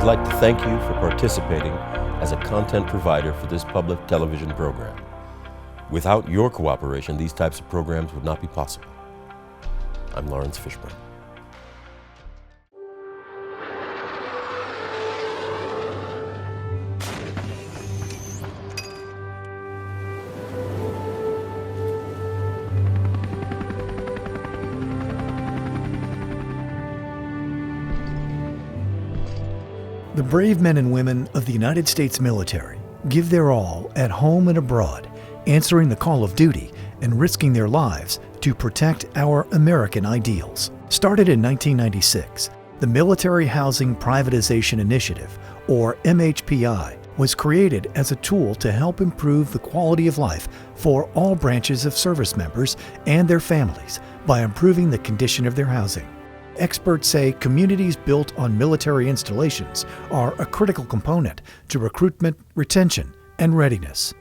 like to thank you for participating as a content provider for this public television program. Without your cooperation, these types of programs would not be possible. I'm Laurence Fishburne. The brave men and women of the United States military give their all at home and abroad, answering the call of duty and risking their lives to protect our American ideals. Started in 1996, the Military Housing Privatization Initiative, or MHPI, was created as a tool to help improve the quality of life for all branches of service members and their families by improving the condition of their housing. Experts say communities built on military installations are a critical component to recruitment, retention, and readiness.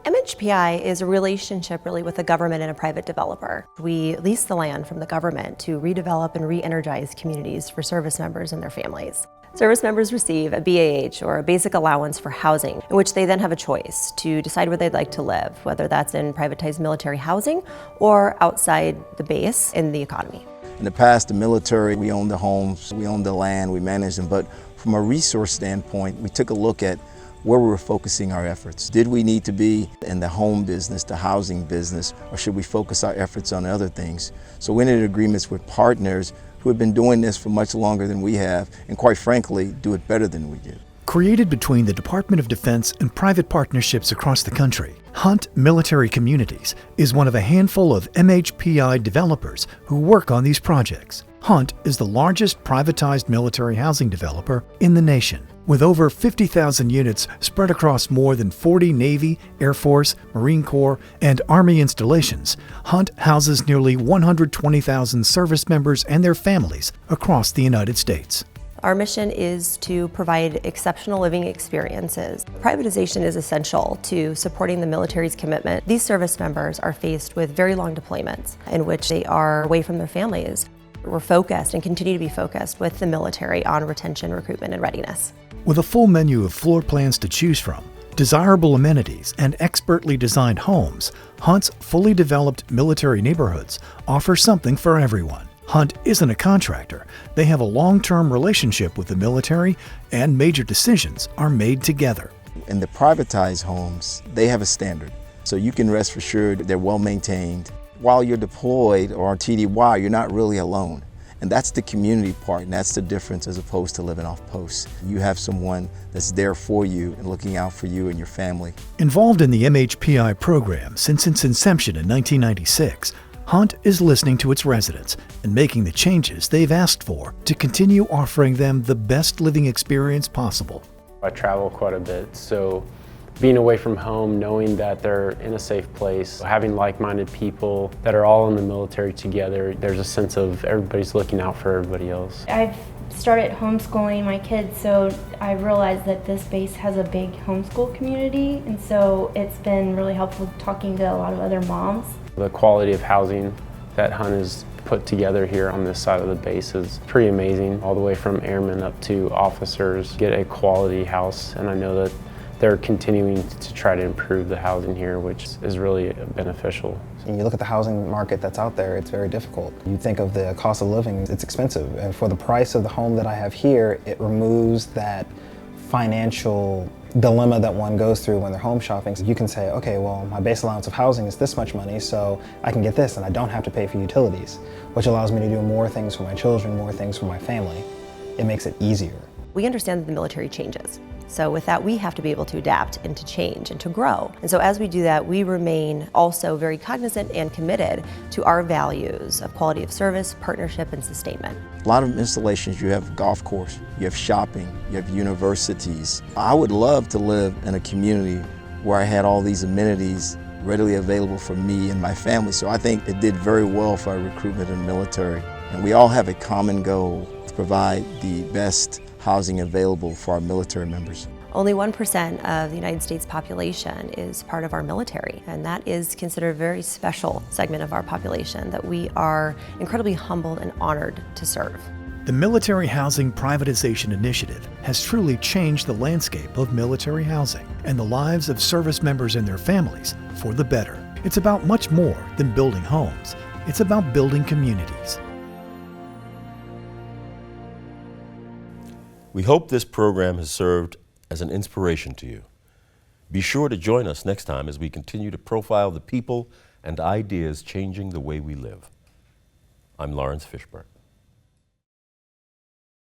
MHPI is a relationship really with the government and a private developer. We lease the land from the government to redevelop and re-energize communities for service members and their families. Service members receive a BAH, or a basic allowance for housing, in which they then have a choice to decide where they'd like to live, whether that's in privatized military housing or outside the base in the economy. In the past, the military, we owned the homes, we owned the land, we managed them, but from a resource standpoint, we took a look at where we were focusing our efforts. Did we need to be in the home business, the housing business, or should we focus our efforts on other things? So we entered agreements with partners who have been doing this for much longer than we have, and quite frankly, do it better than we do. Created between the Department of Defense and private partnerships across the country, Hunt Military Communities is one of a handful of MHPI developers who work on these projects. Hunt is the largest privatized military housing developer in the nation, with over 50,000 units spread across more than 40 Navy, Air Force, Marine Corps, and Army installations. Hunt houses nearly 120,000 service members and their families across the United States. Our mission is to provide exceptional living experiences. Privatization is essential to supporting the military's commitment. These service members are faced with very long deployments in which they are away from their families. We're focused and continue to be focused with the military on retention, recruitment, and readiness. With a full menu of floor plans to choose from, desirable amenities, and expertly designed homes, Hunt's fully developed military neighborhoods offer something for everyone. Hunt isn't a contractor. They have a long-term relationship with the military, and major decisions are made together. In the privatized homes, they have a standard. So you can rest assured they're well maintained. While you're deployed or on TDY, you're not really alone. And that's the community part, and that's the difference as opposed to living off posts. You have someone that's there for you and looking out for you and your family. Involved in the MHPI program since its inception in 1996, Hunt is listening to its residents and making the changes they've asked for to continue offering them the best living experience possible. I travel quite a bit, so being away from home, knowing that they're in a safe place, having like-minded people that are all in the military together, there's a sense of everybody's looking out for everybody else. I've started homeschooling my kids, so I realized that this base has a big homeschool community, and so it's been really helpful talking to a lot of other moms. The quality of housing that Hunt has put together here on this side of the base is pretty amazing. All the way from airmen up to officers get a quality house, and I know that they're continuing to try to improve the housing here, which is really beneficial. And you look at the housing market that's out there, it's very difficult. You think of the cost of living, it's expensive. And for the price of the home that I have here, it removes that financial dilemma that one goes through when they're home shopping. So you can say, okay, well, my base allowance of housing is this much money, so I can get this and I don't have to pay for utilities, which allows me to do more things for my children, more things for my family. It makes it easier. We understand that the military changes. So with that, we have to be able to adapt and to change and to grow. And so as we do that, we remain also very cognizant and committed to our values of quality of service, partnership, and sustainment. A lot of installations, you have golf course, you have shopping, you have universities. I would love to live in a community where I had all these amenities readily available for me and my family. So I think it did very well for our recruitment in the military. And we all have a common goal to provide the best housing available for our military members. Only 1% of the United States population is part of our military, and that is considered a very special segment of our population that we are incredibly humbled and honored to serve. The Military Housing Privatization Initiative has truly changed the landscape of military housing and the lives of service members and their families for the better. It's about much more than building homes. It's about building communities. We hope this program has served as an inspiration to you. Be sure to join us next time as we continue to profile the people and ideas changing the way we live. I'm Laurence Fishburne.